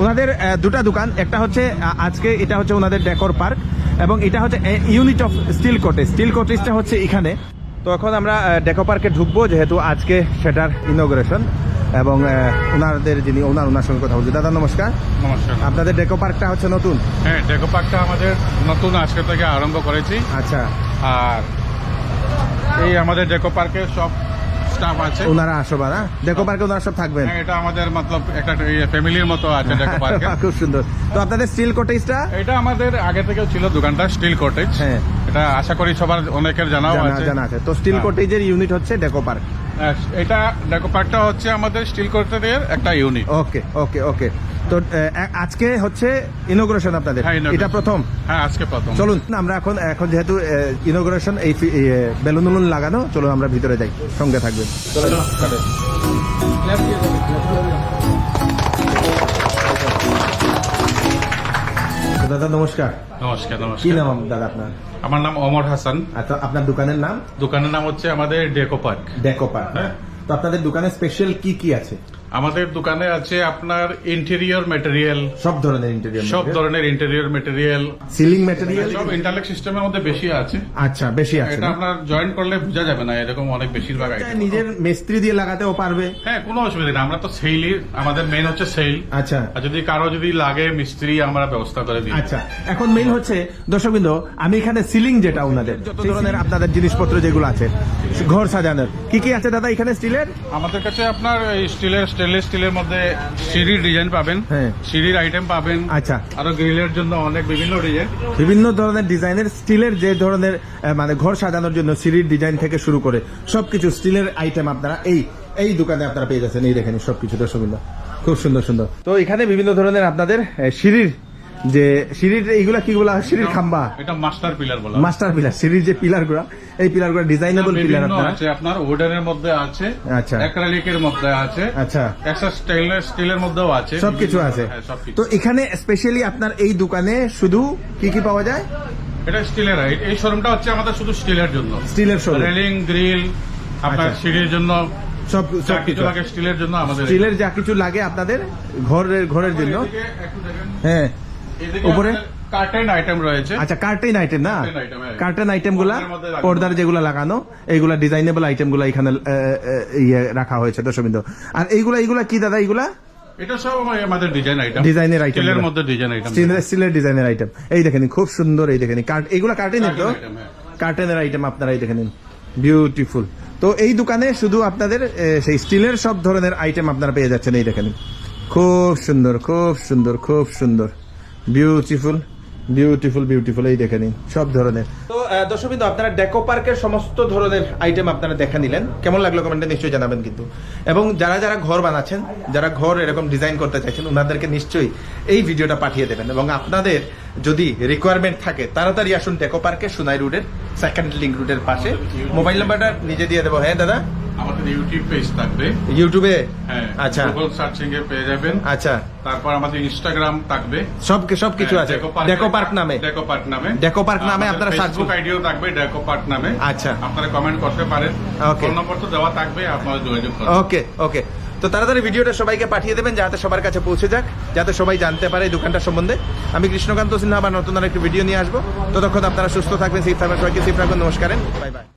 ওনাদের দুটা দোকান, একটা হচ্ছে আজকে এটা হচ্ছে ওনাদের ডেকোর পার্ক এবং এটা হচ্ছে unit of steel cottage. Steel কটেজটা হচ্ছে এখানে। তো এখন আমরা ডেকো পার্কে ঢুকবো, যেহেতু আজকে সেটার ইনগ্রেশন এবং ওনাদের যিনি ওনার সঙ্গে কথা বলছি। দাদা নমস্কার। নমস্কার। আপনাদের ডেকো পার্কটা হচ্ছে নতুন? হ্যাঁ, ডেকো পার্কটা আমাদের নতুন, আজকে থেকে আরম্ভ করেছি। আচ্ছা। আর এই আমাদের ডেকো পার্কে সব স্টাফ আছে, ওনারা আসবা না ডেকো পার্কে, ওনারা সব থাকবেন? হ্যাঁ, এটা আমাদের মতলব একটা ফ্যামিলির মতো আছে ডেকো পার্কে। খুব সুন্দর। তো আপনাদের স্টিল কটেজটা? এটা আমাদের আগে থেকেও ছিল দোকানটা, স্টিল কটেজ। হ্যাঁ, এটা আশা করি সবার অনেকের জানা আছে। তো স্টিল কটেজের ইউনিট হচ্ছে ডেকো পার্ক। এটা ডেকো পার্কটা হচ্ছে আমাদের স্টিল কটেজের একটা ইউনিট। ওকে ওকে ওকে। তো আজকে হচ্ছে ইনোগ্রেশন আপনাদের? হ্যাঁ, এটা প্রথম? হ্যাঁ, আজকে প্রথম। চলুন আমরা এখন যেহেতু ইনোগ্রেশন, এই বেলুন উলুন লাগানো, চলুন আমরা ভিতরে যাই, সঙ্গে থাকবেন। দাদা নমস্কার। নমস্কার। কি নমস্কার। নাম দাদা আপনার? আমার নাম অমর হাসান। আচ্ছা, আপনার দোকানের নাম? দোকানের নাম হচ্ছে আমাদের ডেকো পার্ক। ডেকো পার্ক। হ্যাঁ। তো আপনাদের দোকানে স্পেশাল কি কি আছে? আমাদের দোকানে আছে আপনার ইন্টেরিয়র ম্যাটেরিয়াল, সব ধরনের ইন্টেরিয়র, সব ধরনের ইন্টেরিয়র ম্যাটেরিয়াল, সিলিং ম্যাটেরিয়াল, সব ইন্টারলক সিস্টেমের মধ্যে বেশি আছে। আচ্ছা, বেশি আছে। এটা আপনার জয়েন করলে বোঝা যাবে না, এরকম অনেক বেশিরভাগ আইটেম। নিজের মিস্ত্রি দিয়ে লাগাতেও পারবে? হ্যাঁ, কোনো অসুবিধা নেই, আমরা তো সেলই, আমাদের মেইন হচ্ছে সেল। আচ্ছা। আর যদি কারো যদি লাগে মিস্ত্রি আমরা ব্যবস্থা করে দিই। আচ্ছা, এখন মেইন হচ্ছে দর্শকবৃন্দ, আমি এখানে সিলিং যেটা ওনাদের, যত ধরনের আপনাদের জিনিসপত্র যেগুলো আছে ঘর সাজানোর, কি কি আছে দাদা এখানে স্টিলের? আমাদের কাছে আপনার স্টিলের, স্টেনলেস স্টিলের মধ্যে সিঁড়ির ডিজাইন পাবেন, হ্যাঁ, সিঁড়ির আইটেম পাবেন। আচ্ছা। আরো গ্রিলের জন্য অনেক বিভিন্ন ডিজাইন, বিভিন্ন ধরনের ডিজাইনের স্টিলের, যে ধরনের মানে ঘর সাজানোর জন্য সিঁড়ির ডিজাইন থেকে শুরু করে সবকিছু স্টিলের আইটেম আপনারা এই দোকানে আপনারা পেয়ে যাচ্ছেন। এই দেখেন সবকিছু দর্শকবৃন্দ, খুব সুন্দর সুন্দর। তো এখানে বিভিন্ন ধরনের আপনাদের সিঁড়ির, যে সিঁড়ির এইগুলা কিগুলা, সিঁড়ির খাম্বা, এটা মাস্টার পিলার বলা। মাস্টার পিলার, সিঁড়ির যে পিলার গুলা, এই পিলার গুলা ডিজাইনেবল পিলার আছে, আপনার উডেনের মধ্যে আছে, আচ্ছা, অ্যাক্রিলিকের মধ্যে আছে, আচ্ছা, একটা স্টেনলেস স্টিলের মধ্যেও আছে, সবকিছু আছে। তো এখানে স্পেশালি আপনার এই দোকানে শুধু কি কি পাওয়া যায়? এটা স্টিলের, এই শোরুমটা হচ্ছে আমাদের শুধু স্টিলের জন্য, স্টিলের শোরুম, রেলিং, গ্রিল, আপনার সিঁড়ির জন্য সব কিছু লাগে স্টিলের জন্য, আমাদের স্টিলের যা কিছু লাগে আপনাদের ঘরের জন্য। হ্যাঁ, উপরে কার্টেন আইটেম রয়েছে। আচ্ছা, কার্টেন আইটেম না, কার্টেন আইটেম গুলা, পর্দার পর্দার যেগুলো লাগানো, এইগুলা ডিজাইনেবল আইটেম গুলা এখানে রাখা হয়েছে দর্শকবৃন্দ। আর এইগুলা কি দাদা? এইগুলা এটা সব আমাদের ডিজাইন আইটেম, ডিজাইনের আইটেম, স্টিলের মধ্যে ডিজাইন আইটেম, স্টিলের ডিজাইনের আইটেম। এই দেখেন খুব সুন্দর, এই দেখেন এইগুলা কার্টেনের, তো হ্যাঁ। কার্টেনের আইটেম আপনারা এই দেখেন, বিউটিফুল। তো এই দোকানে শুধু আপনাদের সেই স্টিলের সব ধরনের আইটেম আপনারা পেয়ে যাচ্ছেন। এই দেখেন খুব সুন্দর, খুব সুন্দর, খুব সুন্দর, বিউটিফুল বিউটিফুল বিউটিফুল। এই দেখে নিন সব ধরনের। তো দর্শকবৃন্দ, আপনারা ডেকো পার্কের সমস্ত ধরনের আইটেম আপনারা দেখে নিলেন। কেমন লাগলো কমেন্টে নিশ্চয়ই জানাবেন কিন্তু। এবং যারা ঘর বানাচ্ছেন, যারা ঘর এরকম ডিজাইন করতে চাইছেন, ওনাদেরকে নিশ্চয়ই এই ভিডিওটা পাঠিয়ে দেবেন। এবং আপনাদের যদি রিকোয়ারমেন্ট থাকে, তাড়াতাড়ি আসুন ডেকো পার্কে, সোনাই রোডের সেকেন্ড লিঙ্ক রোডের পাশে। মোবাইল নাম্বারটা নিজে দিয়ে দেবো। হ্যাঁ দাদা, আমাদের ইউটিউব পেজ থাকবে, ইউটিউবে, হ্যাঁ, আচ্ছা, গুগল সার্চিং এ পেয়ে যাবেন। আচ্ছা, তারপর আমাদের ইনস্টাগ্রাম থাকবে, সবকিছু আছে ডেকো পার্ক নামে, ডেকো পার্ক নামে আপনারা সার্চ করুন। আইডিও থাকবে ডেকো পার্ক নামে। আচ্ছা, আপনারা কমেন্ট করতে পারেন, ওকে, ফোন নম্বর তো দেওয়া থাকবে, আপনারা যোগাযোগ করুন। ওকে ওকে। তো তাড়াতাড়ি ভিডিওটা সবাইকে পাঠিয়ে দেবেন, যাতে সবার কাছে পৌঁছে যাক, যাতে সবাই জানতে পারে এই দোকানটা সম্বন্ধে। আমি কৃষ্ণকান্ত সিনহা আবার নতুন আরেকটি ভিডিও নিয়ে আসবো। ততক্ষণ আপনারা সুস্থ থাকবেন, সেফ থাকবেন, সবাইকে সেফ রাখবেন। নমস্কার, বাই বাই।